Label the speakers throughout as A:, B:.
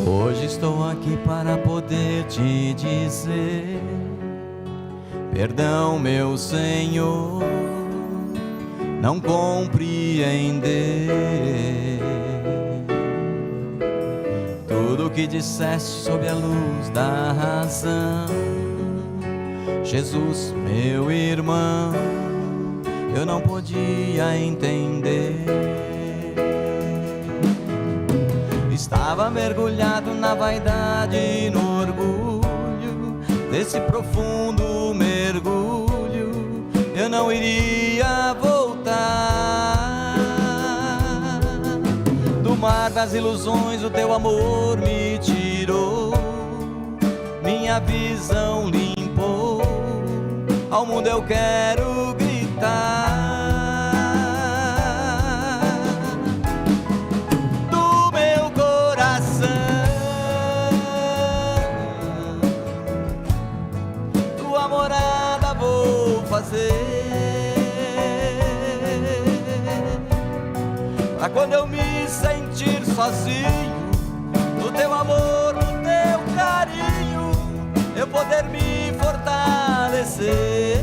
A: Hoje estou aqui para poder te dizer: perdão, meu Senhor, não compreender tudo que disseste sob a luz da razão. Jesus, meu irmão, eu não podia entender. Estava mergulhado na vaidade e no orgulho desse profundo mergulho. Eu não iria voltar. Do mar das ilusões o teu amor me tirou, minha visão limpou. Ao mundo eu quero gritar: pra quando eu me sentir sozinho, no teu amor, no teu carinho, eu poder me fortalecer.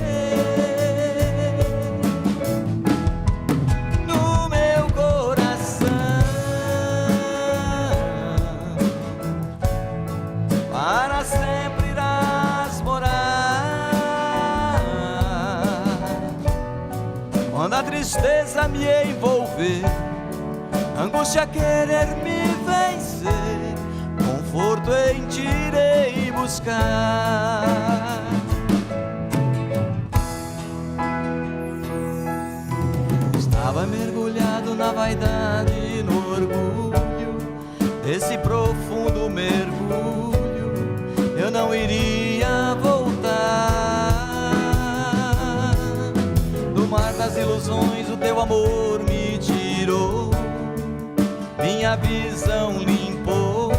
A: No meu coração, para sempre irás morar. Quando a tristeza me envolver, angústia querer me vencer, conforto em ti irei buscar. Estava mergulhado na vaidade e no orgulho desse profundo mergulho. Eu não iria voltar. Do mar das ilusões o teu amor me tirou, minha visão limpou.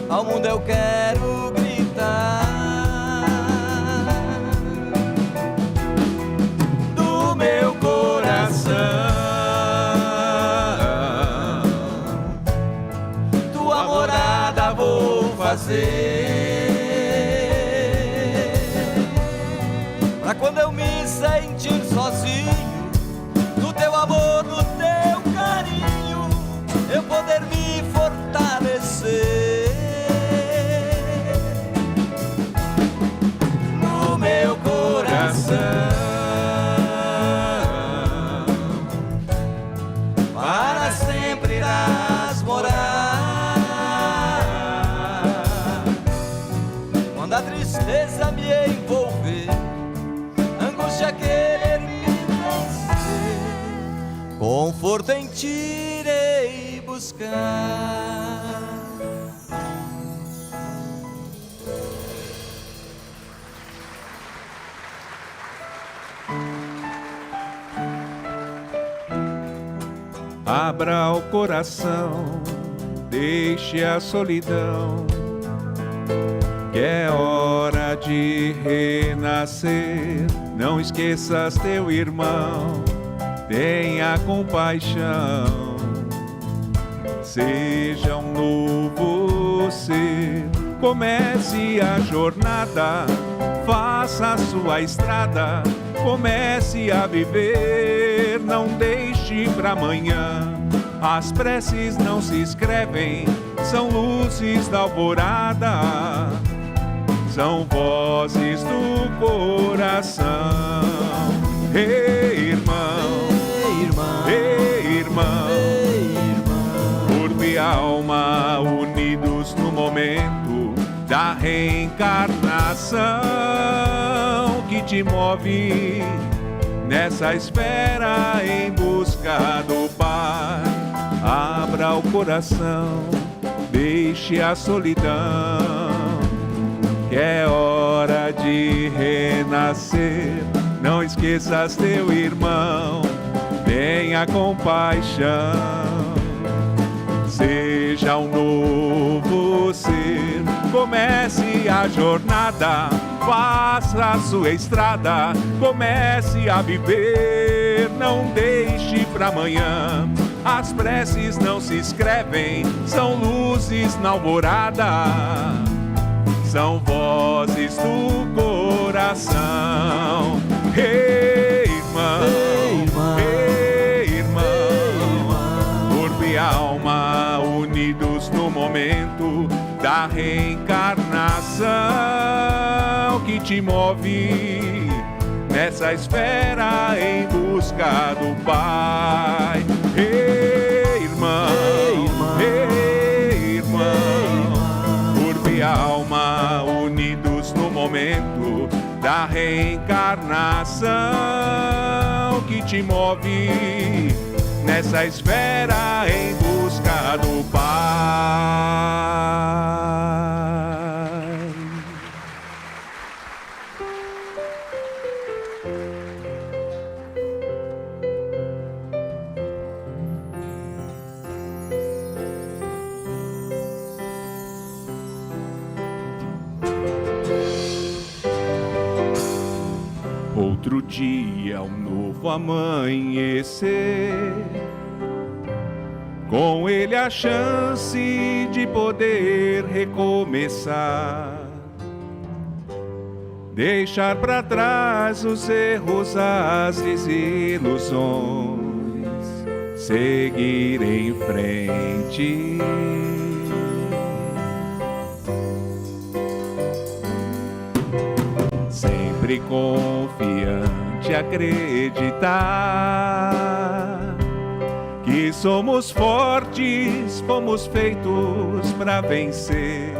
A: Ao mundo eu quero gritar: do meu coração, tua morada vou fazer. Pra quando eu me sentir sozinho, no teu amor, no teu carinho, eu poder me fortalecer. No meu coração, para sempre irás morar. Quando a tristeza me envolver, angústia querer me vencer, conforto em ti irei buscar.
B: Abra o coração, deixe a solidão, que é hora de renascer. Não esqueças teu irmão, tenha compaixão. Seja um novo ser, comece a jornada, faça a sua estrada, comece a viver, não deixe pra amanhã. As preces não se escrevem, são luzes da alvorada, são vozes do coração. Ei, irmão,
A: Ei, irmão,
B: ei, irmão,
A: ei, irmão,
B: corpo e alma unidos no momento da reencarnação que te move nessa espera em busca do Pai. Abra o coração, deixe a solidão, que é hora de renascer. Não esqueças teu irmão, tenha compaixão. Seja um novo ser, comece a jornada, faça a sua estrada, comece a viver, não deixe pra amanhã. As preces não se escrevem, são luzes na alvorada, são vozes do coração. Ei, irmão, corpo e alma unidos no momento da reencarnação que te move nessa esfera em busca do Pai. Ei, irmão, corpo e alma unidos no momento da reencarnação que te move nessa esfera em busca do Pai. Outro dia, um novo amanhecer, com ele a chance de poder recomeçar, deixar para trás os erros, as desilusões, seguir em frente. Sempre confiante, acreditar que somos fortes, fomos feitos para vencer.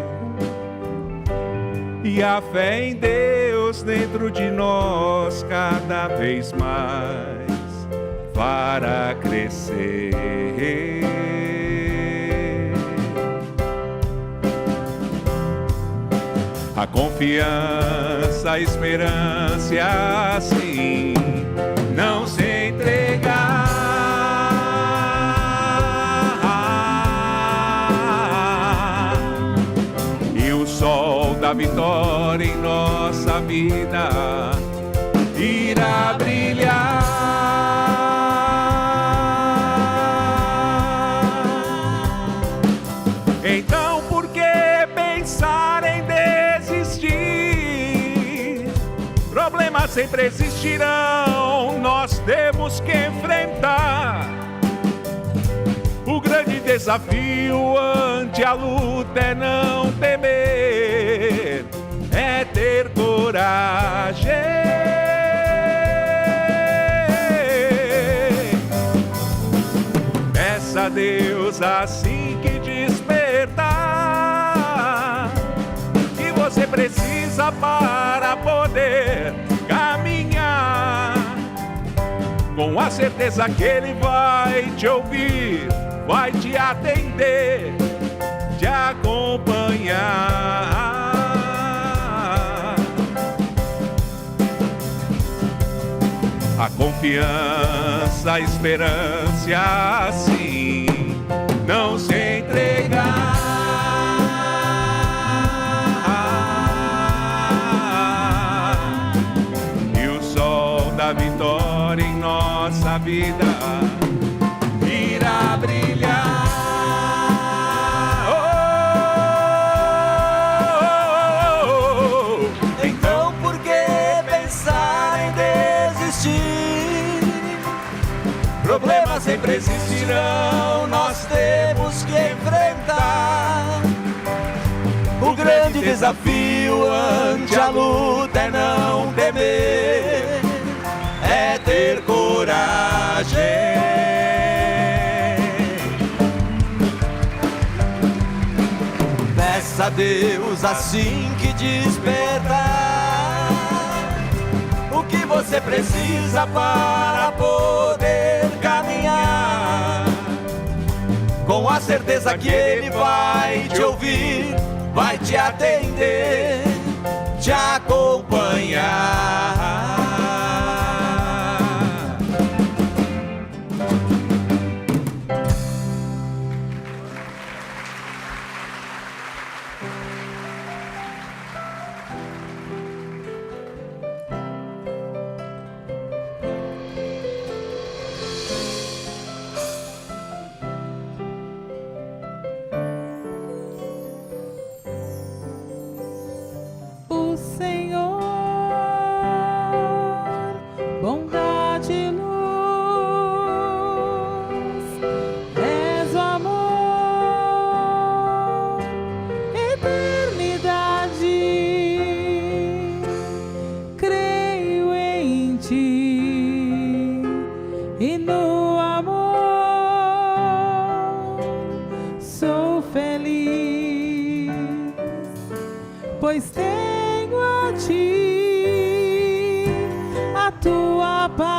B: E a fé em Deus dentro de nós cada vez mais fará crescer. A confiança, a esperança e assim não se entregar. E o sol da vitória em nossa vida irá brilhar. Então, por que pensar em desistir? Problemas sempre existirão, nós temos que enfrentar. O grande desafio ante a luta é não temer, é ter coragem. Peça a Deus assim que despertar, que você precisa para poder caminhar, com a certeza que Ele vai te ouvir, vai te atender, te acompanhar. A confiança, a esperança, assim, não se entregar. E o sol da vitória em nossa vida irá brilhar.
A: Então por que pensar em desistir? Problemas sempre existirão, nós temos que enfrentar. O grande desafio ante a luta é não temer, é ter coragem. Peça a Deus assim que despertar, o que você precisa para poder caminhar, com a certeza que Ele vai te ouvir, vai te atender, te acompanhar.
C: pois tenho a ti, a tua paz,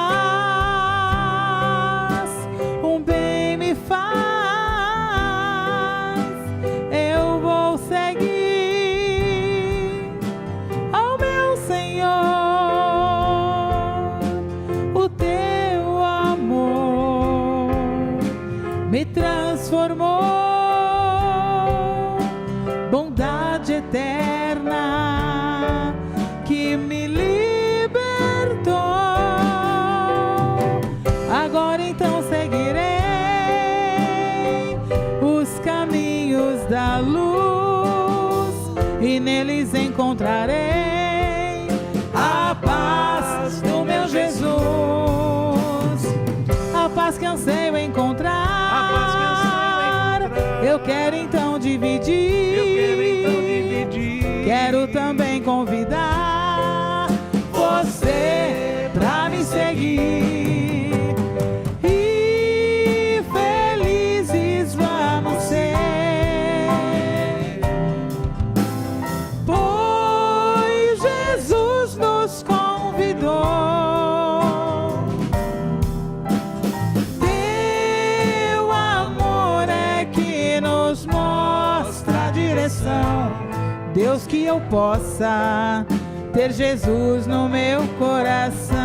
C: um bem me faz, eu vou seguir ao meu Senhor, o teu amor me transformou, bondade eterna que me libertou. Agora então seguirei os caminhos da luz e neles encontrarei a paz do meu Jesus, a paz que anseio encontrar. Eu quero então dividir, quero também convidar você pra me seguir, e felizes vamos ser, pois Jesus nos convidou. Teu amor é que nos mostra a direção, Deus, que eu possa ter Jesus no meu coração,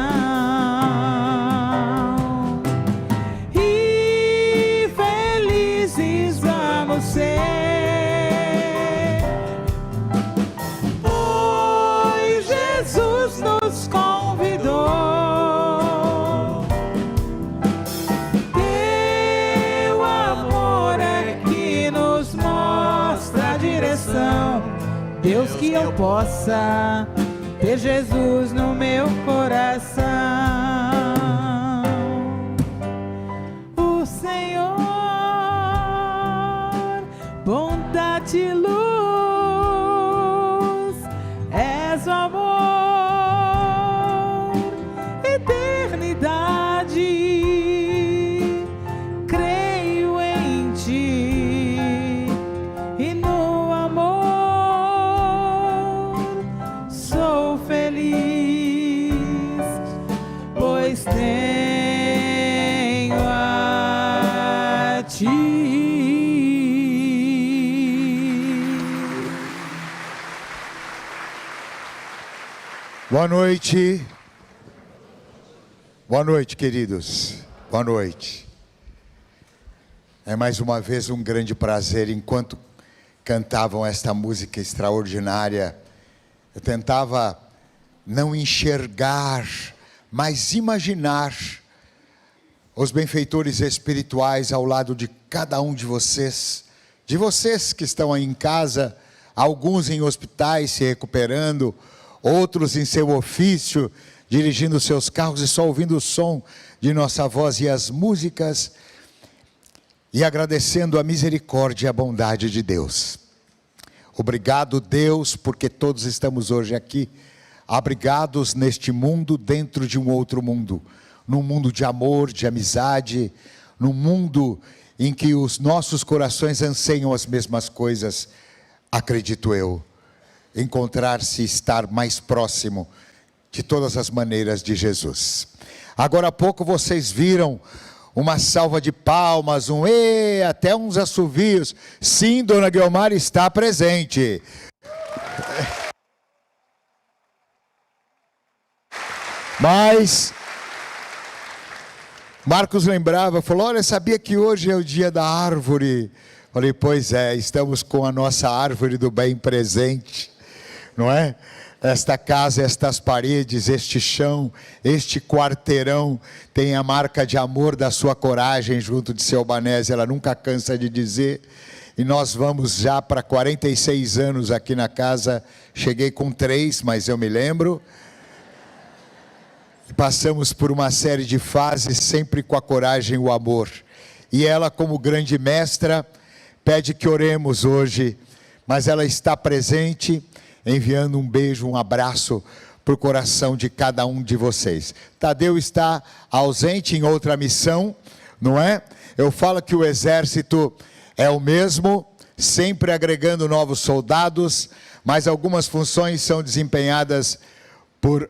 C: e felizes vamos ser, pois Jesus nos convidou. Teu amor é que nos mostra a direção, Deus, que eu possa ter Jesus no meu coração. O Senhor, bondade e luz, és o amor, eternidade. Creio em ti e no amor sou feliz, pois tenho a ti.
D: Boa noite. Boa noite, queridos. Boa noite. É mais uma vez um grande prazer. Enquanto cantavam esta música extraordinária, eu tentava não enxergar, mas imaginar os benfeitores espirituais ao lado de cada um de vocês que estão aí em casa, alguns em hospitais se recuperando, outros em seu ofício, dirigindo seus carros e só ouvindo o som de nossa voz e as músicas, e agradecendo a misericórdia e a bondade de Deus. Obrigado, Deus, porque todos estamos hoje aqui, abrigados neste mundo, dentro de um outro mundo, num mundo de amor, de amizade, num mundo em que os nossos corações anseiam as mesmas coisas, acredito eu, encontrar-se, estar mais próximo de todas as maneiras de Jesus. Agora há pouco vocês viram uma salva de palmas, um ê, até uns assovios. Sim, Dona Guiomar está presente. Mas Marcos lembrava, falou, olha, sabia que hoje é o dia da árvore? Falei, pois é, estamos com a nossa árvore do bem presente, não é? Esta casa, estas paredes, este chão, este quarteirão tem a marca de amor da sua coragem junto de seu Albanese, ela nunca cansa de dizer. E nós vamos já para 46 anos aqui na casa, cheguei com 3, mas eu me lembro. E passamos por uma série de fases, sempre com a coragem e o amor. E ela, como grande mestra, pede que oremos hoje, mas ela está presente, enviando um beijo, um abraço para o coração de cada um de vocês. Tadeu está ausente em outra missão, não é? Eu falo que o exército é o mesmo, sempre agregando novos soldados, mas algumas funções são desempenhadas por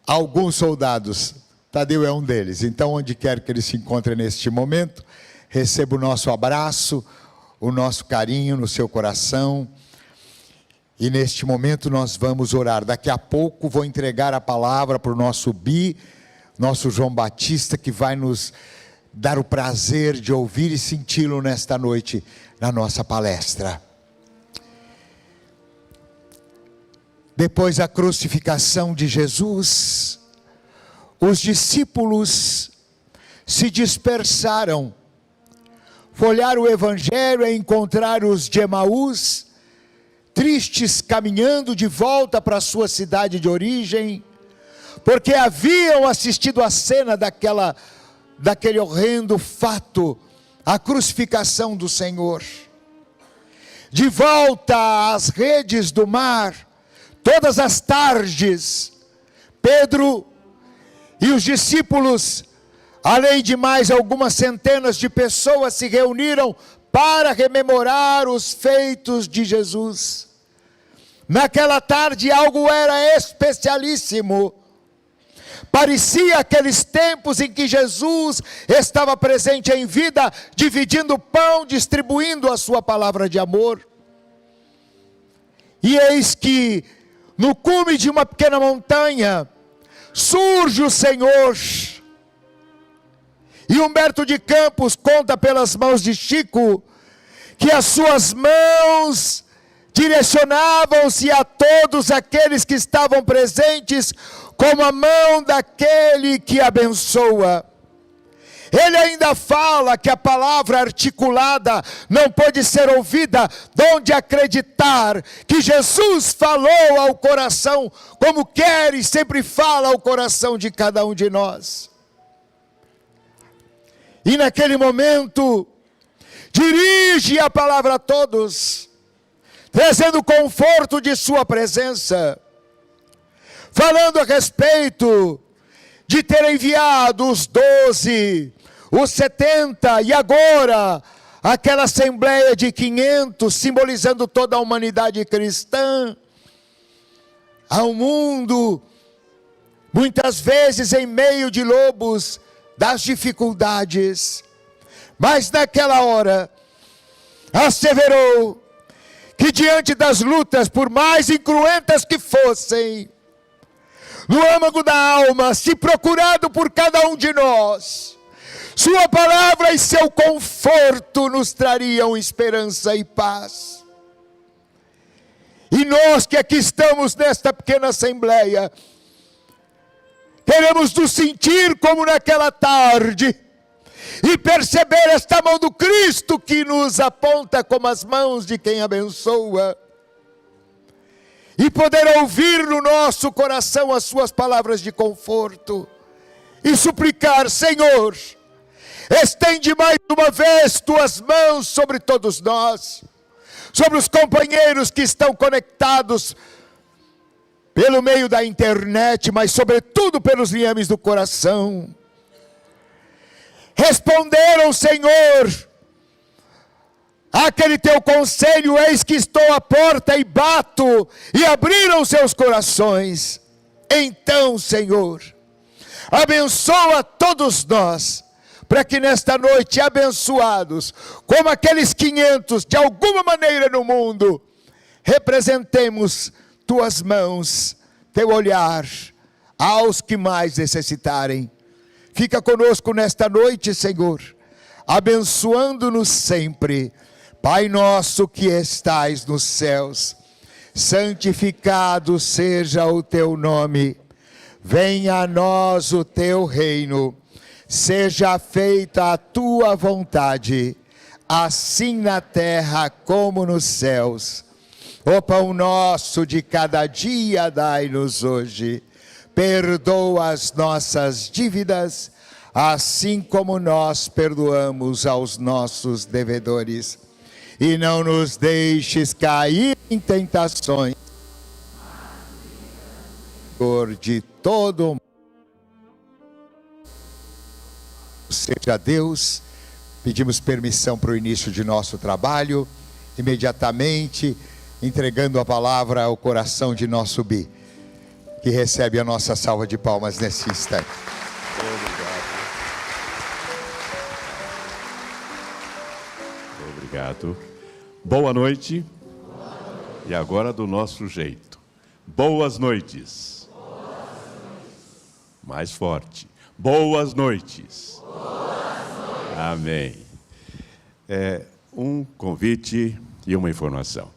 D: alguns soldados. Tadeu é um deles. Então, onde quer que ele se encontre neste momento, receba o nosso abraço, o nosso carinho no seu coração. E neste momento nós vamos orar. Daqui a pouco vou entregar a palavra para o nosso nosso João Batista, que vai nos dar o prazer de ouvir e senti-lo nesta noite na nossa palestra. Depois da crucificação de Jesus, os discípulos se dispersaram, folhearam o Evangelho e encontraram os de Emaús, tristes, caminhando de volta para a sua cidade de origem, porque haviam assistido a cena daquele horrendo fato, a crucificação do Senhor. De volta às redes do mar, todas as tardes, Pedro e os discípulos, além de mais algumas centenas de pessoas, se reuniram para rememorar os feitos de Jesus. Naquela tarde algo era especialíssimo. Parecia aqueles tempos em que Jesus estava presente em vida, dividindo o pão, distribuindo a sua palavra de amor. E eis que, no cume de uma pequena montanha, surge o Senhor. E Humberto de Campos conta pelas mãos de Chico, que as suas mãos direcionavam-se a todos aqueles que estavam presentes, como a mão daquele que abençoa. Ele ainda fala que a palavra articulada não pode ser ouvida, donde acreditar que Jesus falou ao coração, como quer e sempre fala ao coração de cada um de nós. E naquele momento, dirige a palavra a todos, trazendo conforto de sua presença, falando a respeito de ter enviado os 12, os 70 e agora aquela assembleia de 500, simbolizando toda a humanidade cristã, ao mundo, muitas vezes em meio de lobos das dificuldades, mas naquela hora asseverou que diante das lutas, por mais incruentas que fossem, no âmago da alma, se procurado por cada um de nós, sua palavra e seu conforto nos trariam esperança e paz. E nós que aqui estamos nesta pequena assembleia, queremos nos sentir como naquela tarde, e perceber esta mão do Cristo que nos aponta como as mãos de quem abençoa, e poder ouvir no nosso coração as suas palavras de conforto, e suplicar: Senhor, estende mais uma vez tuas mãos sobre todos nós, sobre os companheiros que estão conectados pelo meio da internet, mas sobretudo pelos liames do coração. Responderam: Senhor, aquele teu conselho, eis que estou à porta e bato, e abriram seus corações. Então, Senhor, abençoa todos nós, para que nesta noite, abençoados, como aqueles 500, de alguma maneira no mundo, representemos tuas mãos, teu olhar, aos que mais necessitarem. Fica conosco nesta noite, Senhor, abençoando-nos sempre. Pai nosso que estais nos céus, santificado seja o teu nome. Venha a nós o teu reino. Seja feita a tua vontade, assim na terra como nos céus. O pão nosso de cada dia dai-nos hoje. Perdoa as nossas dívidas, assim como nós perdoamos aos nossos devedores. E não nos deixes cair em tentações, Senhor, de todo mundo. Seja Deus, pedimos permissão para o início de nosso trabalho imediatamente, entregando a palavra ao coração de nosso Bi, que recebe a nossa salva de palmas nesse instante.
B: Obrigado. Boa noite. E agora do nosso jeito. Boas noites. Mais forte. Boas noites. Amém. Um convite e uma informação.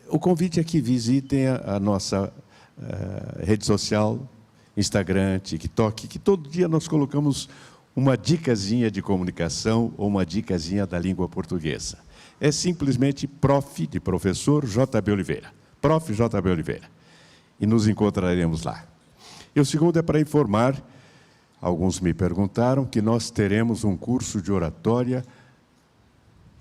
B: O convite é que visitem a nossa rede social, Instagram, TikTok, que todo dia nós colocamos uma dicasinha de comunicação ou uma dicasinha da língua portuguesa. É simplesmente Prof. de Professor JB Oliveira. Prof. JB Oliveira. E nos encontraremos lá. E o segundo é para informar, alguns me perguntaram, que nós teremos um curso de oratória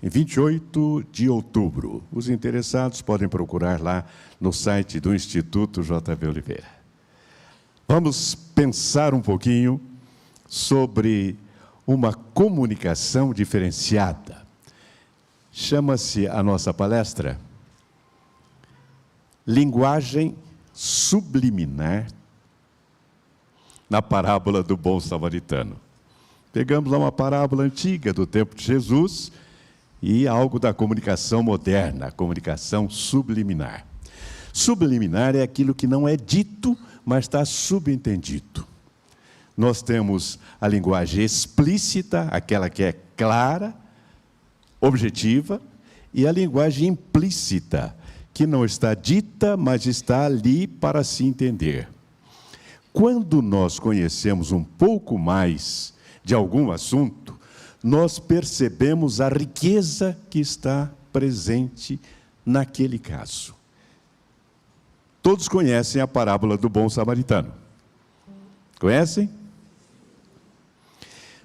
B: em 28 de outubro. Os interessados podem procurar lá no site do Instituto JB Oliveira. Vamos pensar um pouquinho sobre uma comunicação diferenciada. Chama-se a nossa palestra Linguagem Subliminar na parábola do bom samaritano. Pegamos lá uma parábola antiga do tempo de Jesus e algo da comunicação moderna, a comunicação subliminar. Subliminar é aquilo que não é dito, mas está subentendido. Nós temos a linguagem explícita, aquela que é clara, objetiva, e a linguagem implícita, que não está dita, mas está ali para se entender. Quando nós conhecemos um pouco mais de algum assunto, nós percebemos a riqueza que está presente naquele caso. Todos conhecem a parábola do bom samaritano. Conhecem?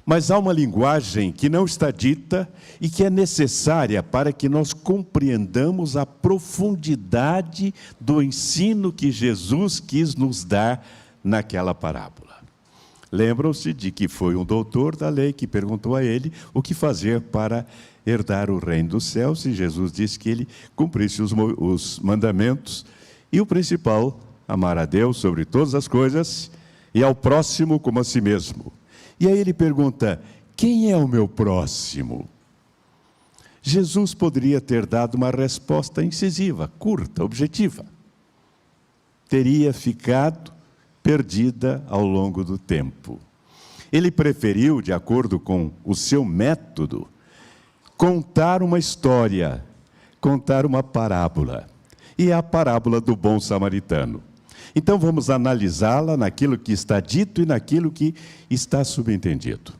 B: Mas há uma linguagem que não está dita e que é necessária para que nós compreendamos a profundidade do ensino que Jesus quis nos dar naquela parábola. Lembram-se de que foi um doutor da lei que perguntou a ele o que fazer para herdar o reino dos céus, e Jesus disse que ele cumprisse os mandamentos, e o principal, amar a Deus sobre todas as coisas e ao próximo como a si mesmo. E aí ele pergunta, quem é o meu próximo? Jesus poderia ter dado uma resposta incisiva, curta, objetiva. Teria ficado perdida ao longo do tempo. Ele preferiu, de acordo com o seu método, contar uma história, contar uma parábola. E é a parábola do bom samaritano. Então vamos analisá-la naquilo que está dito e naquilo que está subentendido.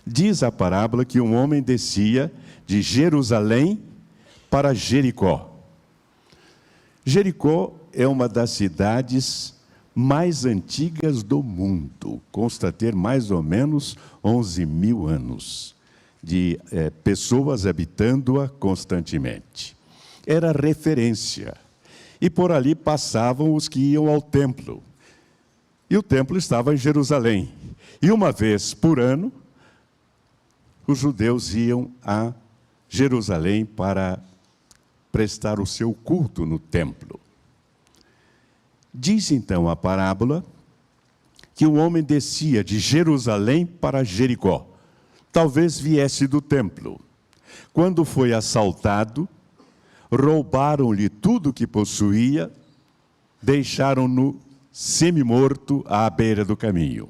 B: Diz a parábola que um homem descia de Jerusalém para Jericó. Jericó é uma das cidades mais antigas do mundo. Consta ter mais ou menos 11.000 anos de pessoas habitando-a constantemente. Era referência. E por ali passavam os que iam ao templo. E o templo estava em Jerusalém. E uma vez por ano, os judeus iam a Jerusalém para prestar o seu culto no templo. Diz então a parábola que o homem descia de Jerusalém para Jericó. Talvez viesse do templo. Quando foi assaltado, roubaram-lhe tudo o que possuía, deixaram-no semi-morto à beira do caminho.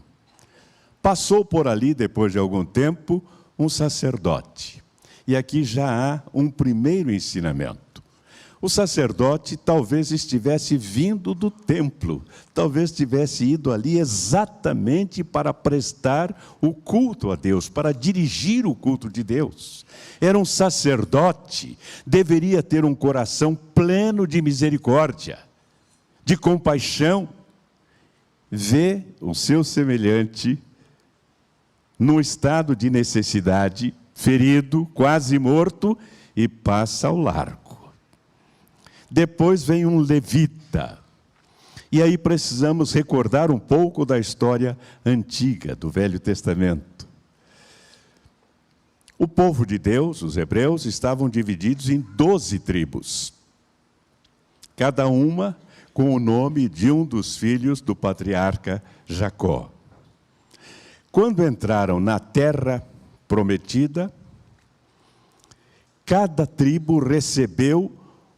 B: Passou por ali, depois de algum tempo, um sacerdote. E aqui já há um primeiro ensinamento. O sacerdote talvez estivesse vindo do templo, talvez tivesse ido ali exatamente para prestar o culto a Deus, para dirigir o culto de Deus. Era um sacerdote, deveria ter um coração pleno de misericórdia, de compaixão. Vê o seu semelhante num estado de necessidade, ferido, quase morto, e passa ao largo. Depois vem um levita. E aí precisamos recordar um pouco da história antiga do Velho Testamento. O povo de Deus, os hebreus, estavam divididos em 12 tribos, cada uma com o nome de um dos filhos do patriarca Jacó. Quando entraram na terra prometida, cada tribo recebeu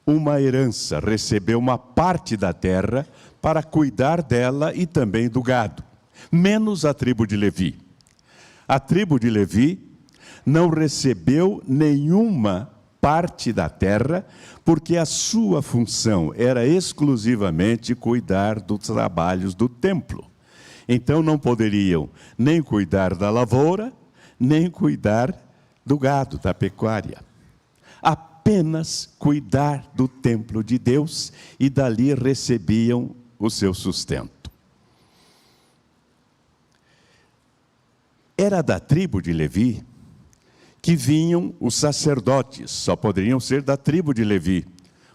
B: uma herança, recebeu uma parte da terra para cuidar dela e também do gado, menos a tribo de Levi. A tribo de Levi não recebeu nenhuma parte da terra, porque a sua função era exclusivamente cuidar dos trabalhos do templo. Então não poderiam nem cuidar da lavoura, nem cuidar do gado, da pecuária. Apenas cuidar do templo de Deus, e dali recebiam o seu sustento. Era da tribo de Levi que vinham os sacerdotes, só poderiam ser da tribo de Levi.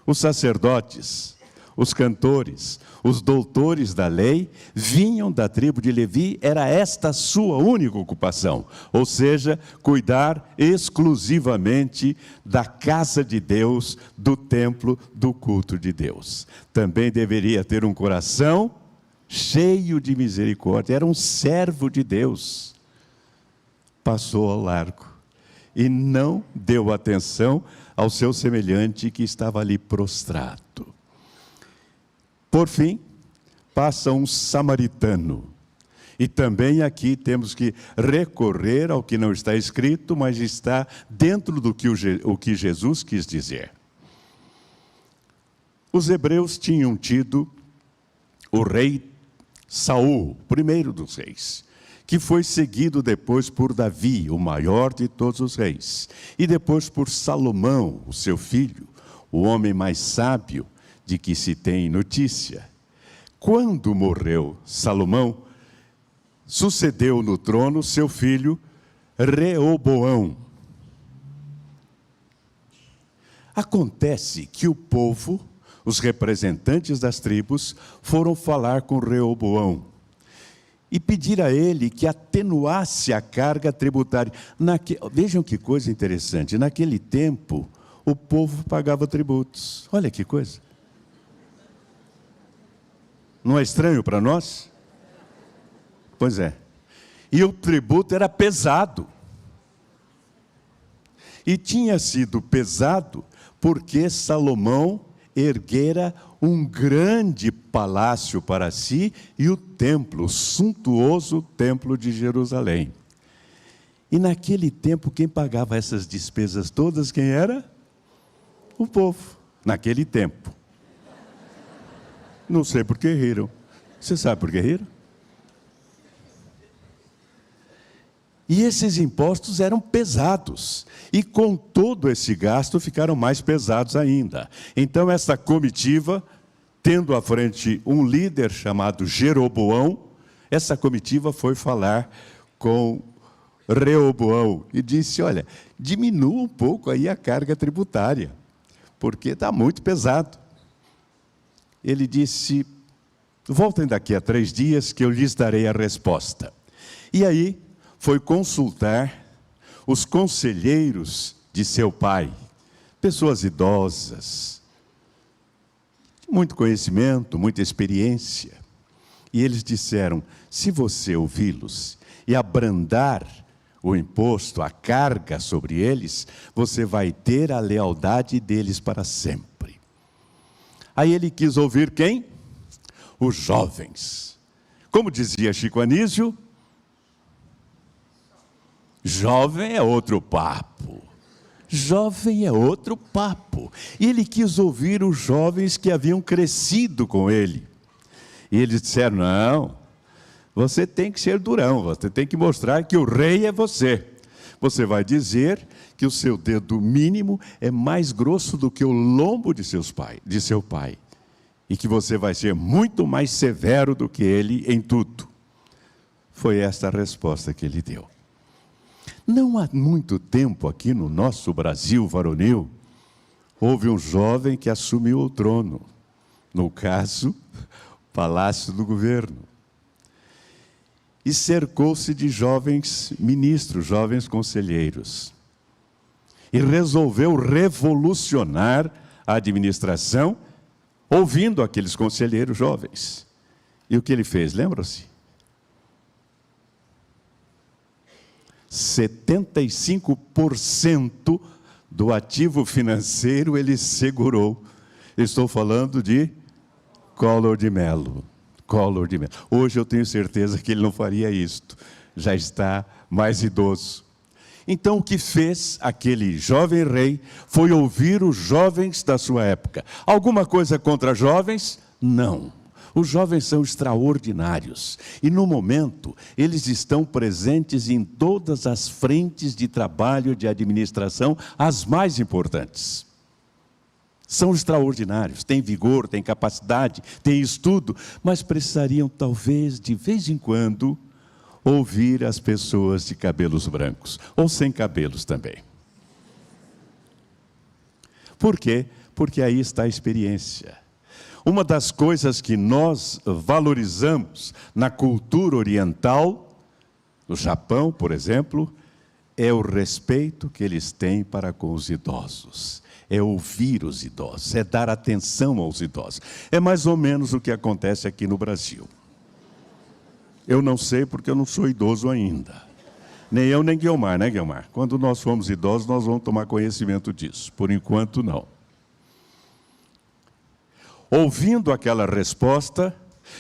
B: Os sacerdotes, os cantores, os doutores da lei, vinham da tribo de Levi, era esta a sua única ocupação, ou seja, cuidar exclusivamente da casa de Deus, do templo, do culto de Deus. Também deveria ter um coração cheio de misericórdia, era um servo de Deus. Passou ao largo e não deu atenção ao seu semelhante que estava ali prostrado. Por fim, passa um samaritano. E também aqui temos que recorrer ao que não está escrito, mas está dentro do que o que Jesus quis dizer. Os hebreus tinham tido o rei Saul, o primeiro dos reis, que foi seguido depois por Davi, o maior de todos os reis, e depois por Salomão, o seu filho, o homem mais sábio de que se tem notícia. Quando morreu Salomão, sucedeu no trono seu filho Reoboão. Acontece que o povo, os representantes das tribos, foram falar com Reoboão e pedir a ele que atenuasse a carga tributária. Vejam que coisa interessante, naquele tempo o povo pagava tributos. Olha que coisa. Não é estranho para nós? Pois é. E o tributo era pesado. E tinha sido pesado porque Salomão erguera um grande palácio para si e o templo, o suntuoso templo de Jerusalém. E naquele tempo, quem pagava essas despesas todas, quem era? O povo, naquele tempo. Não sei por que riram. Você sabe por que riram? E esses impostos eram pesados, e com todo esse gasto ficaram mais pesados ainda. Então essa comitiva, tendo à frente um líder chamado Jeroboão, essa comitiva foi falar com Reoboão e disse: olha, diminua um pouco aí a carga tributária, porque está muito pesado. Ele disse: voltem daqui a 3 dias que eu lhes darei a resposta. E aí foi consultar os conselheiros de seu pai, pessoas idosas, muito conhecimento, muita experiência. E eles disseram: se você ouvi-los e abrandar o imposto, a carga sobre eles, você vai ter a lealdade deles para sempre. Aí ele quis ouvir quem? Os jovens. Como dizia Chico Anísio, jovem é outro papo. Jovem é outro papo. E ele quis ouvir os jovens que haviam crescido com ele. E eles disseram: não, você tem que ser durão, você tem que mostrar que o rei é você. Você vai dizer que o seu dedo mínimo é mais grosso do que o lombo de seu pai. E que você vai ser muito mais severo do que ele em tudo. Foi esta a resposta que ele deu. Não há muito tempo aqui no nosso Brasil varonil, houve um jovem que assumiu o trono, no caso, o Palácio do Governo, e cercou-se de jovens ministros, jovens conselheiros. e resolveu revolucionar a administração, ouvindo aqueles conselheiros jovens. E o que ele fez, lembram-se? 75% do ativo financeiro ele segurou. Estou falando de Collor de Mello. Collor de Mello. Hoje eu tenho certeza que ele não faria isto. Já está mais idoso. Então o que fez aquele jovem rei foi ouvir os jovens da sua época. Alguma coisa contra jovens? Não. Os jovens são extraordinários e, no momento, eles estão presentes em todas as frentes de trabalho de administração, as mais importantes. São extraordinários, têm vigor, têm capacidade, têm estudo, mas precisariam, talvez, de vez em quando, ouvir as pessoas de cabelos brancos, ou sem cabelos também. Por quê? Porque aí está a experiência. Uma das coisas que nós valorizamos na cultura oriental, no Japão, por exemplo, é o respeito que eles têm para com os idosos. É ouvir os idosos, é dar atenção aos idosos. É mais ou menos o que acontece aqui no Brasil. Eu não sei porque eu não sou idoso ainda. Nem eu, nem Guilmar, né, Guilmar? Quando nós formos idosos, nós vamos tomar conhecimento disso. Por enquanto, não. Ouvindo aquela resposta,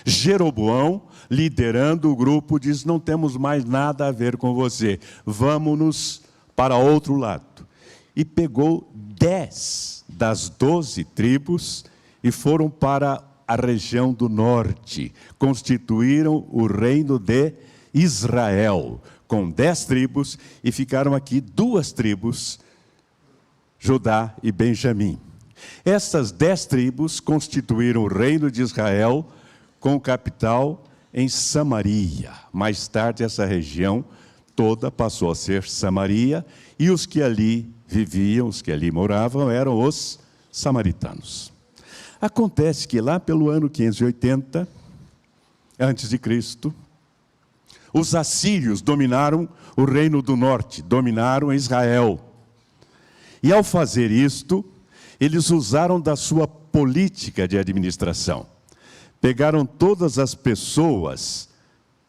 B: Jeroboão, liderando o grupo, diz: não temos mais nada a ver com você, vamos-nos para outro lado. E pegou 10 das 12 tribos e foram para a região do norte. Constituíram o reino de Israel, com 10 tribos, e ficaram aqui 2 tribos, Judá e Benjamim. Estas 10 tribos constituíram o reino de Israel, com capital em Samaria. Mais tarde, essa região toda passou a ser Samaria, e os que ali viviam, os que ali moravam, eram os samaritanos. Acontece que lá pelo ano 580, antes de Cristo, os assírios dominaram o reino do norte, dominaram Israel. E ao fazer isto, eles usaram da sua política de administração. Pegaram todas as pessoas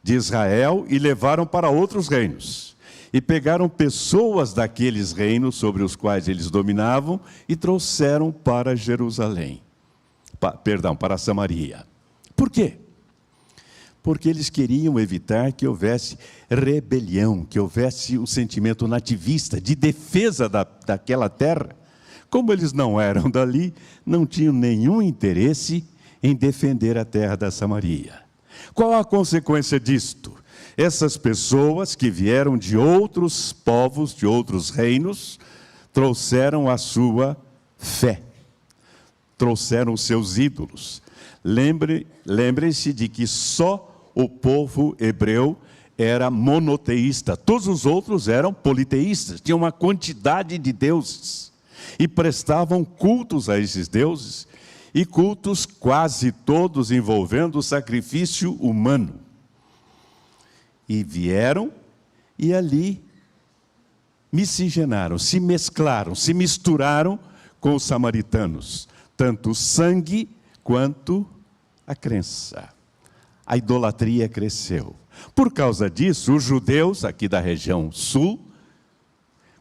B: de Israel e levaram para outros reinos. E pegaram pessoas daqueles reinos sobre os quais eles dominavam e trouxeram para Jerusalém. Para Samaria. Por quê? Porque eles queriam evitar que houvesse rebelião, que houvesse um sentimento nativista, de defesa daquela terra. Como eles não eram dali, não tinham nenhum interesse em defender a terra da Samaria. Qual a consequência disto? Essas pessoas que vieram de outros povos, de outros reinos, trouxeram a sua fé, trouxeram os seus ídolos. Lembrem-se de que só o povo hebreu era monoteísta, todos os outros eram politeístas, tinham uma quantidade de deuses. E prestavam cultos a esses deuses, e cultos quase todos envolvendo o sacrifício humano. E vieram, e ali miscigenaram, se mesclaram, se misturaram com os samaritanos, tanto o sangue quanto a crença. A idolatria cresceu. Por causa disso, os judeus aqui da região sul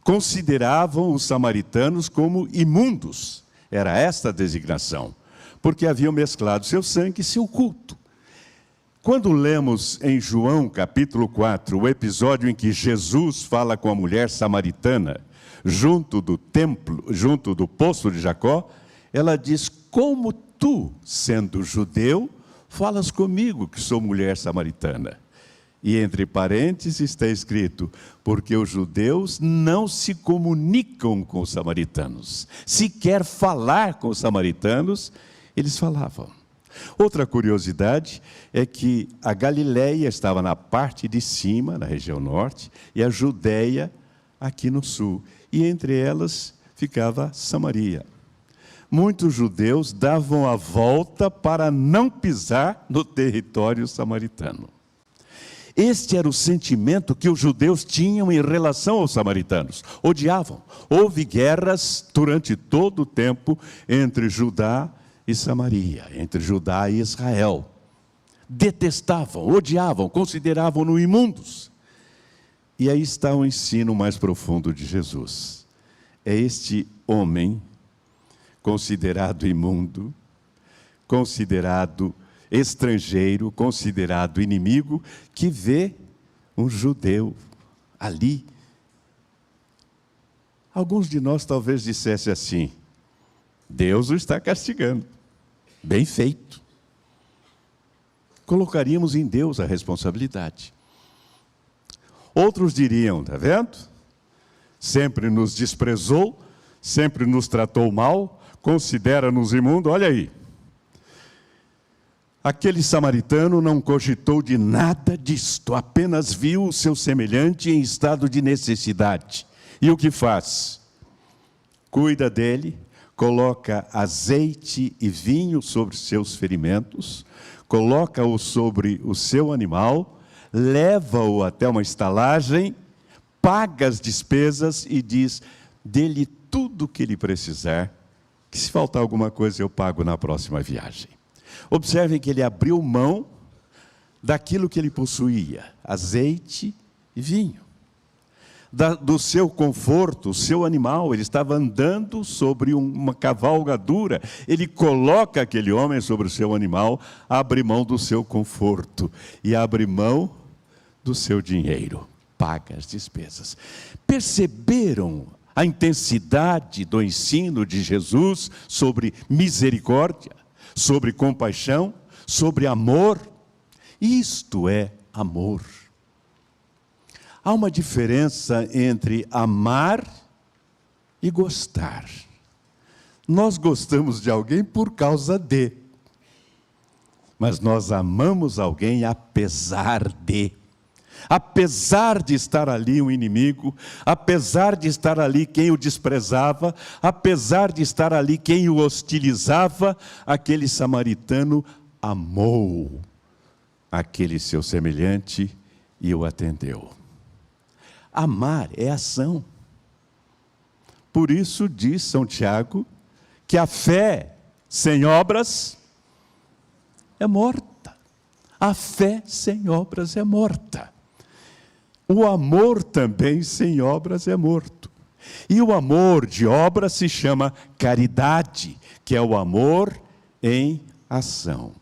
B: consideravam os samaritanos como imundos. Era esta a designação, porque haviam mesclado seu sangue e seu culto. Quando lemos em João capítulo 4, o episódio em que Jesus fala com a mulher samaritana, junto do templo, junto do poço de Jacó, ela diz: como tu, sendo judeu, falas comigo que sou mulher samaritana? E entre parênteses está escrito: porque os judeus não se comunicam com os samaritanos. Se quer falar com os samaritanos, eles falavam. Outra curiosidade é que a Galileia estava na parte de cima, na região norte, e a Judeia aqui no sul. E entre elas ficava Samaria. Muitos judeus davam a volta para não pisar no território samaritano. Este era o sentimento que os judeus tinham em relação aos samaritanos. Odiavam. Houve guerras durante todo o tempo entre Judá e Samaria, entre Judá e Israel. Detestavam, odiavam, consideravam-no imundos. E aí está o ensino mais profundo de Jesus. É este homem considerado imundo, considerado estrangeiro, considerado inimigo, que vê um judeu ali. Alguns de nós talvez dissessem assim: Deus o está castigando. Bem feito. Colocaríamos em Deus a responsabilidade. Outros diriam: está vendo? Sempre nos desprezou, sempre nos tratou mal, considera-nos imundo, olha aí. Aquele samaritano não cogitou de nada disto, apenas viu o seu semelhante em estado de necessidade. E o que faz? Cuida dele, coloca azeite e vinho sobre seus ferimentos, coloca-o sobre o seu animal, leva-o até uma estalagem, paga as despesas e diz: dê-lhe tudo o que ele precisar, que se faltar alguma coisa eu pago na próxima viagem. Observem que ele abriu mão daquilo que ele possuía, azeite e vinho. Do seu conforto, o seu animal, ele estava andando sobre uma cavalgadura, ele coloca aquele homem sobre o seu animal, abre mão do seu conforto e abre mão do seu dinheiro, paga as despesas. Perceberam a intensidade do ensino de Jesus sobre misericórdia, sobre compaixão, sobre amor? Isto é amor. Há uma diferença entre amar e gostar. Nós gostamos de alguém por causa de, mas nós amamos alguém apesar de. Apesar de estar ali um inimigo, apesar de estar ali quem o desprezava, apesar de estar ali quem o hostilizava, aquele samaritano amou aquele seu semelhante e o atendeu. Amar é ação. Por isso diz São Tiago que a fé sem obras é morta. A fé sem obras é morta. O amor também sem obras é morto. E o amor de obras se chama caridade, que é o amor em ação.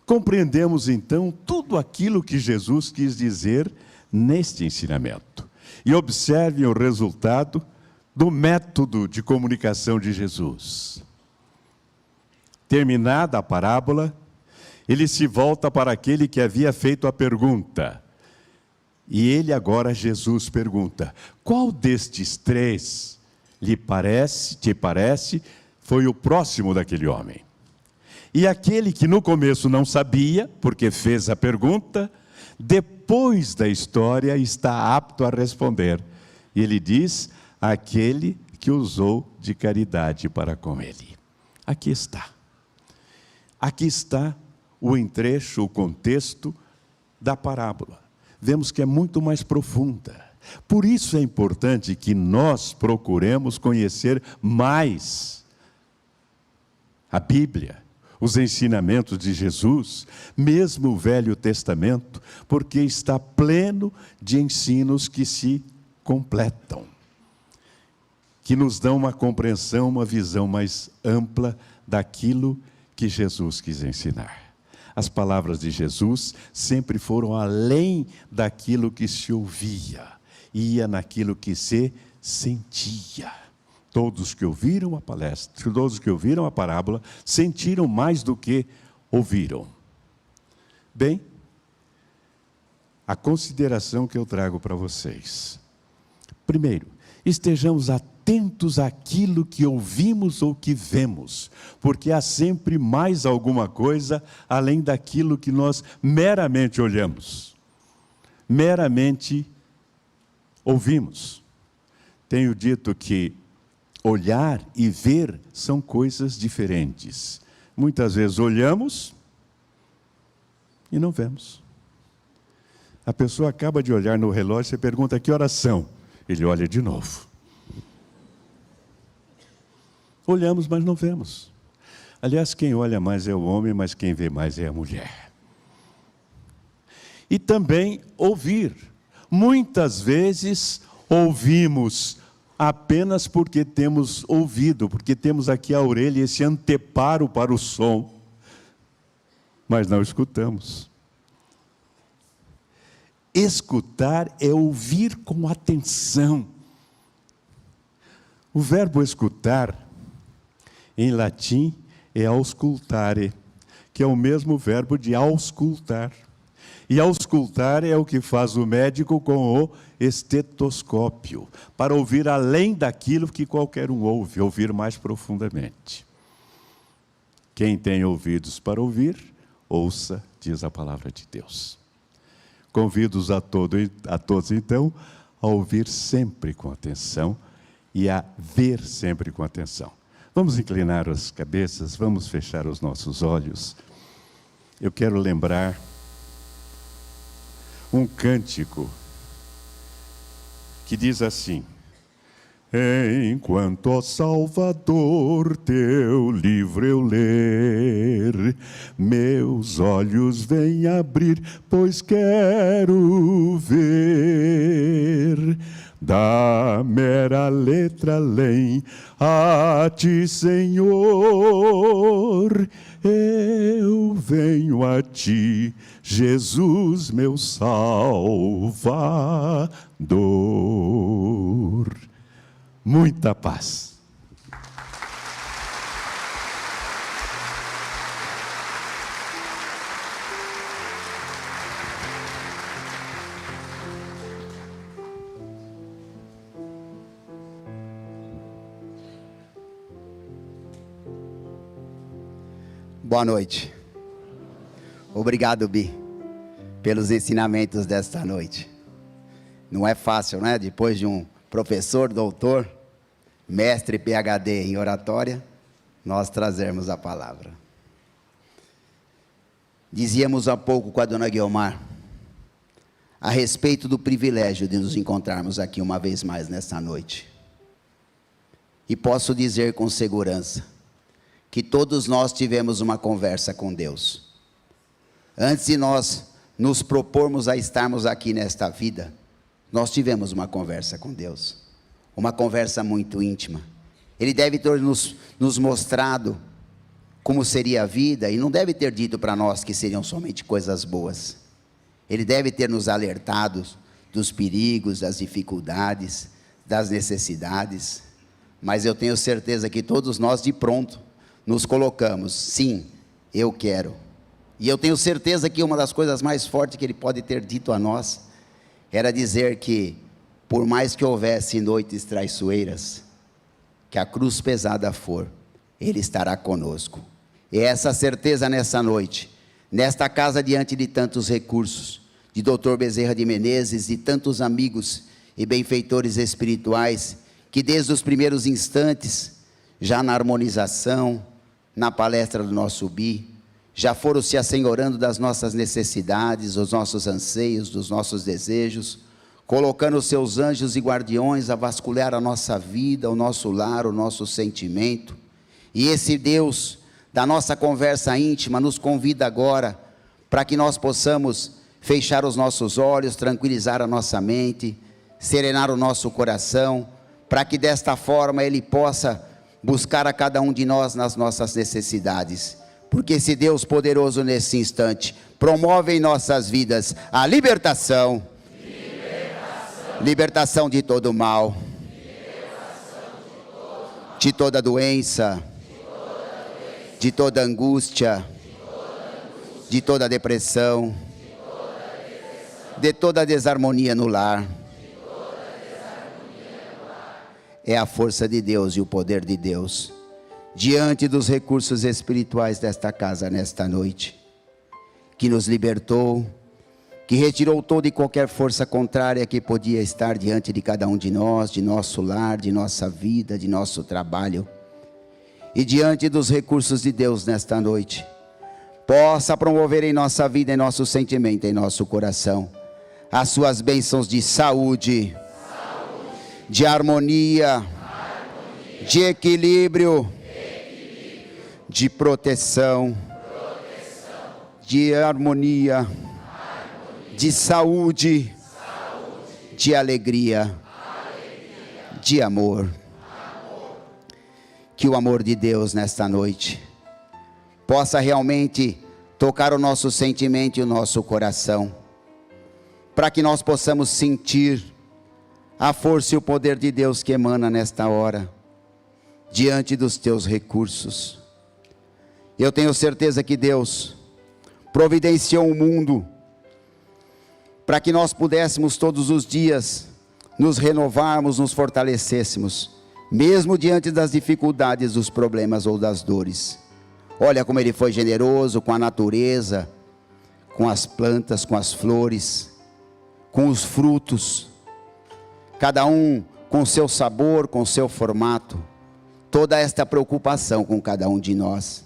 B: Compreendemos então tudo aquilo que Jesus quis dizer neste ensinamento. E observem o resultado do método de comunicação de Jesus. Terminada a parábola, ele se volta para aquele que havia feito a pergunta. E ele agora, Jesus, pergunta: qual destes três te parece, foi o próximo daquele homem? E aquele que no começo não sabia, porque fez a pergunta, depois da história está apto a responder. E ele diz: aquele que usou de caridade para com ele. Aqui está. Aqui está o entrecho, o contexto da parábola. Vemos que é muito mais profunda. Por isso é importante que nós procuremos conhecer mais a Bíblia, os ensinamentos de Jesus, mesmo o Velho Testamento, porque está pleno de ensinos que se completam, que nos dão uma compreensão, uma visão mais ampla daquilo que Jesus quis ensinar. As palavras de Jesus sempre foram além daquilo que se ouvia, ia naquilo que se sentia. Todos que ouviram a palestra, todos que ouviram a parábola, sentiram mais do que ouviram. Bem, a consideração que eu trago para vocês. Primeiro, estejamos atentos àquilo que ouvimos ou que vemos, porque há sempre mais alguma coisa além daquilo que nós meramente olhamos, meramente ouvimos. Tenho dito que olhar e ver são coisas diferentes. Muitas vezes olhamos e não vemos. A pessoa acaba de olhar no relógio, você pergunta que horas são. Ele olha de novo. Olhamos, mas não vemos. Aliás, quem olha mais é o homem, mas quem vê mais é a mulher. E também ouvir. Muitas vezes ouvimos apenas porque temos ouvido, porque temos aqui a orelha, esse anteparo para o som, mas não escutamos. Escutar é ouvir com atenção. O verbo escutar, em latim, é auscultare, que é o mesmo verbo de auscultar. E auscultar é o que faz o médico com o estetoscópio, para ouvir além daquilo que qualquer um ouve, ouvir mais profundamente. Quem tem ouvidos para ouvir, ouça, diz a palavra de Deus. Convido-os a todos, então, a ouvir sempre com atenção e a ver sempre com atenção. Vamos inclinar as cabeças, vamos fechar os nossos olhos. Eu quero lembrar um cântico que diz assim: enquanto, ó Salvador, teu livro eu ler, meus olhos vêm abrir, pois quero ver. Da mera letra além, a ti, Senhor, eu venho a ti, Jesus, meu Salvador. Muita paz.
E: Boa noite. Obrigado, Bi, pelos ensinamentos desta noite. Não é fácil, né? Depois de um professor, doutor, mestre PhD em oratória, nós trazermos a palavra. Dizíamos há pouco com a dona Guiomar, a respeito do privilégio de nos encontrarmos aqui uma vez mais nesta noite. E posso dizer com segurança, que todos nós tivemos uma conversa com Deus. Antes de nós nos propormos a estarmos aqui nesta vida, nós tivemos uma conversa com Deus. Uma conversa muito íntima. Ele deve ter nos mostrado como seria a vida, e não deve ter dito para nós que seriam somente coisas boas. Ele deve ter nos alertado dos perigos, das dificuldades, das necessidades. Mas eu tenho certeza que todos nós de pronto nos colocamos, sim, eu quero. E eu tenho certeza que uma das coisas mais fortes que ele pode ter dito a nós, era dizer que, por mais que houvesse noites traiçoeiras, que a cruz pesada for, ele estará conosco. E essa certeza nessa noite, nesta casa diante de tantos recursos, de Dr. Bezerra de Menezes e tantos amigos e benfeitores espirituais, que desde os primeiros instantes, já na harmonização, na palestra do nosso Bi, já foram se assenhorando das nossas necessidades, dos nossos anseios, dos nossos desejos, colocando os seus anjos e guardiões a vasculhar a nossa vida, o nosso lar, o nosso sentimento. E esse Deus da nossa conversa íntima nos convida agora para que nós possamos fechar os nossos olhos, tranquilizar a nossa mente, serenar o nosso coração, para que desta forma Ele possa buscar a cada um de nós nas nossas necessidades, porque esse Deus poderoso nesse instante, promove em nossas vidas a libertação, libertação de todo mal, de toda doença, de toda angústia, de toda depressão, de toda desarmonia no lar. É a força de Deus e o poder de Deus, diante dos recursos espirituais desta casa nesta noite, que nos libertou, que retirou toda e qualquer força contrária que podia estar diante de cada um de nós, de nosso lar, de nossa vida, de nosso trabalho, e diante dos recursos de Deus nesta noite, possa promover em nossa vida, em nosso sentimento, em nosso coração, as suas bênçãos de saúde, de harmonia, de equilíbrio, de proteção, de harmonia, de saúde, de alegria, de amor. Que o amor de Deus nesta noite possa realmente tocar o nosso sentimento e o nosso coração, para que nós possamos sentir a força e o poder de Deus que emana nesta hora, diante dos teus recursos. Eu tenho certeza que Deus providenciou um mundo para que nós pudéssemos todos os dias nos renovarmos, nos fortalecêssemos, mesmo diante das dificuldades, dos problemas ou das dores. Olha como Ele foi generoso com a natureza, com as plantas, com as flores, com os frutos, cada um com o seu sabor, com o seu formato, toda esta preocupação com cada um de nós.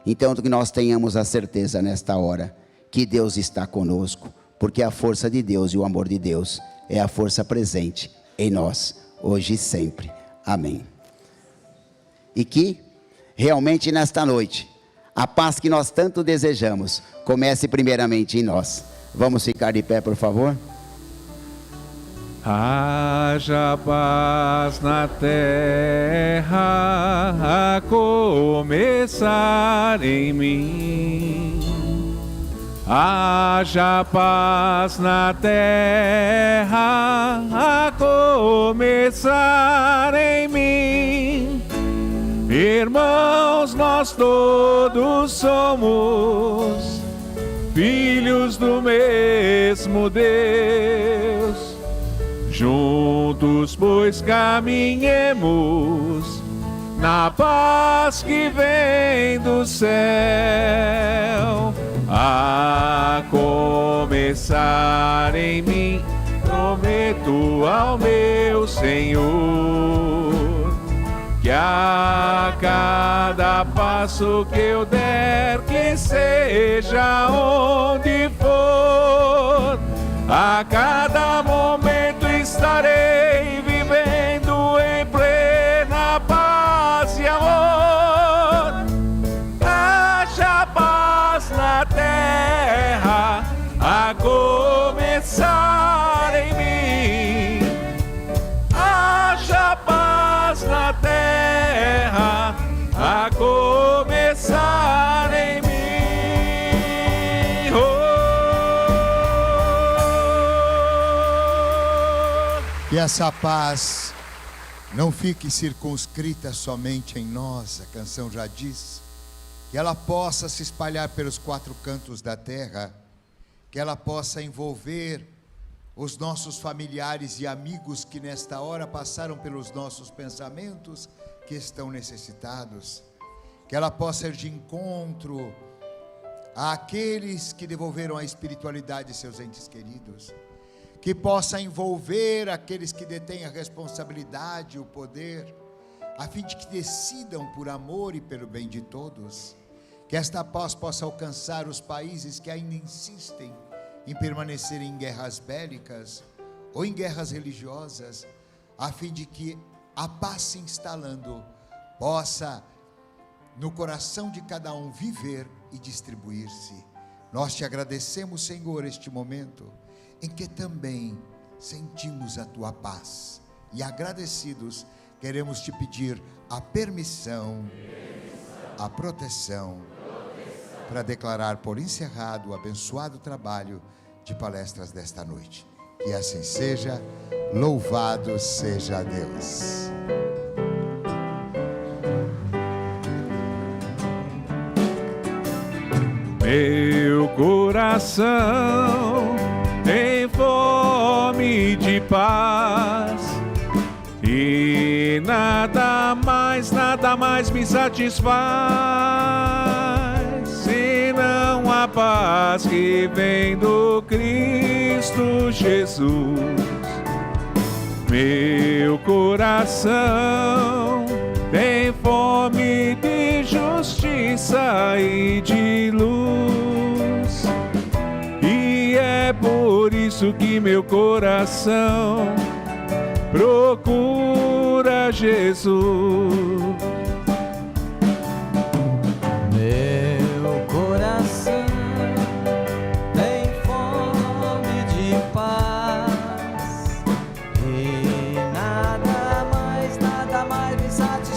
E: Então que nós tenhamos a certeza nesta hora, que Deus está conosco, porque a força de Deus e o amor de Deus é a força presente em nós, hoje e sempre. Amém. E que realmente nesta noite, a paz que nós tanto desejamos, comece primeiramente em nós. Vamos ficar de pé, por favor?
F: Haja paz na terra, a começar em mim. Haja paz na terra, a começar em mim. Irmãos, nós todos somos filhos do mesmo Deus. Juntos, pois, caminhemos na paz que vem do céu. A começar em mim, prometo ao meu Senhor, que a cada passo que eu der, que seja onde for, a cada momento estarei vivendo em plena paz e amor. Haja paz na terra, a começar em mim. Haja paz na terra, a começar em mim.
D: Que essa paz não fique circunscrita somente em nós, a canção já diz, que ela possa se espalhar pelos quatro cantos da terra, que ela possa envolver os nossos familiares e amigos que nesta hora passaram pelos nossos pensamentos, que estão necessitados, que ela possa ir de encontro àqueles que devolveram a espiritualidade de seus entes queridos, que possa envolver aqueles que detêm a responsabilidade, o poder, a fim de que decidam por amor e pelo bem de todos. Que esta paz possa alcançar os países que ainda insistem em permanecer em guerras bélicas ou em guerras religiosas, a fim de que a paz se instalando possa no coração de cada um viver e distribuir-se. Nós te agradecemos, Senhor, este momento em que também sentimos a tua paz, e agradecidos queremos te pedir a permissão, a proteção, para declarar por encerrado o abençoado trabalho de palestras desta noite. Que assim seja, louvado seja Deus.
F: Meu coração tem fome de paz, e nada mais me satisfaz, senão a paz que vem do Cristo Jesus. Meu coração tem fome de justiça e de luz, e é é por isso que meu coração procura Jesus.
A: Meu coração tem fome de paz e nada mais me satisfaz,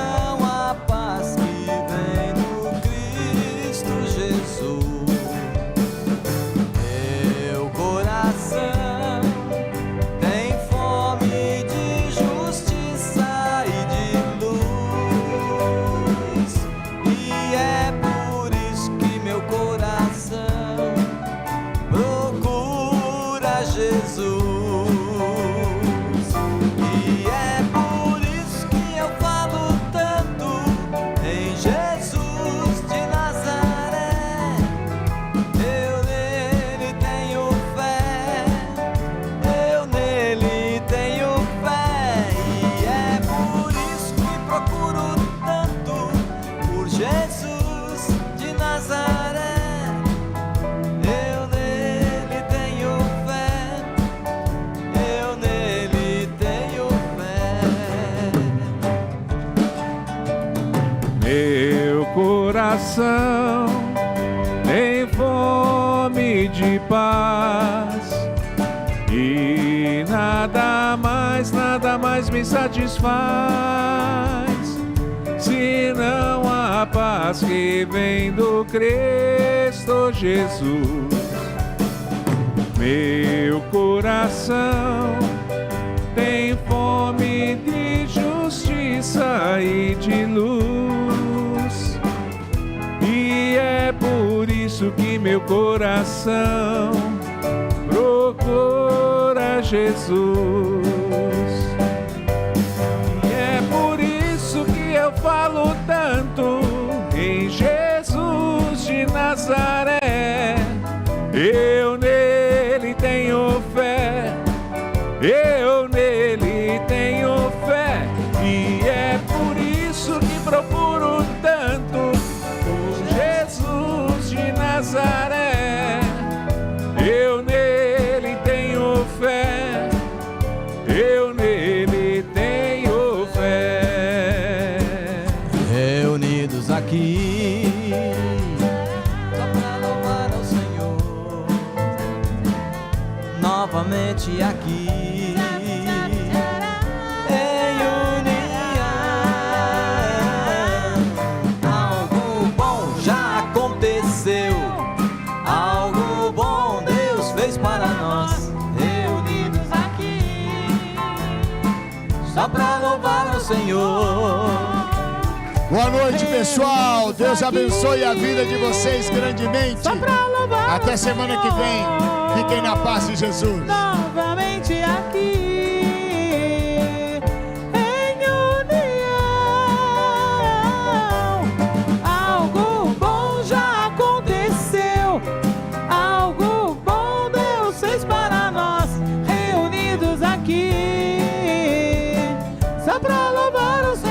A: senão a paz que vem no Cristo Jesus. Meu coração tem fome de justiça e de luz, e é por isso que meu coração procura Jesus. E é por isso que eu falo tanto em Jesus de Nazaré. Eu nele tenho fé, eu nele tenho fé. E é por isso que procuro tanto por Jesus de Nazaré. Eu nele tenho fé, eu nele tenho fé.
F: Meu coração tem fome de paz e nada mais me satisfaz, senão a paz que vem do Cristo Jesus. Meu coração tem fome de justiça e de luz, e é por isso que meu coração procura Jesus. E é por isso que eu falo tanto em Jesus de Nazaré. Eu nele tenho fé, eu nele tenho fé, e é por isso que procuro tanto por Jesus de Nazaré. Eu nele tenho fé, eu nele tenho fé.
A: Reunidos aqui só pra louvar ao Senhor, novamente aqui em união. Algo bom já aconteceu, algo bom Deus fez para nós. Reunidos aqui só pra louvar ao Senhor.
D: Boa noite, pessoal. Deus abençoe a vida de vocês grandemente. Até semana que vem. Fiquem na paz de Jesus.
C: Novamente aqui em união. Algo bom já aconteceu, algo bom Deus fez para nós. Reunidos aqui só pra louvar o Senhor.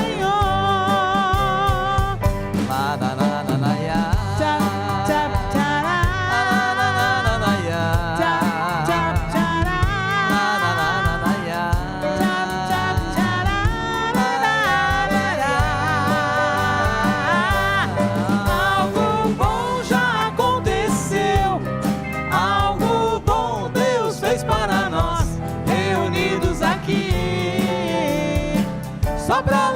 C: Algo bom já aconteceu, algo bom Deus fez para nós. Reunidos aqui só pra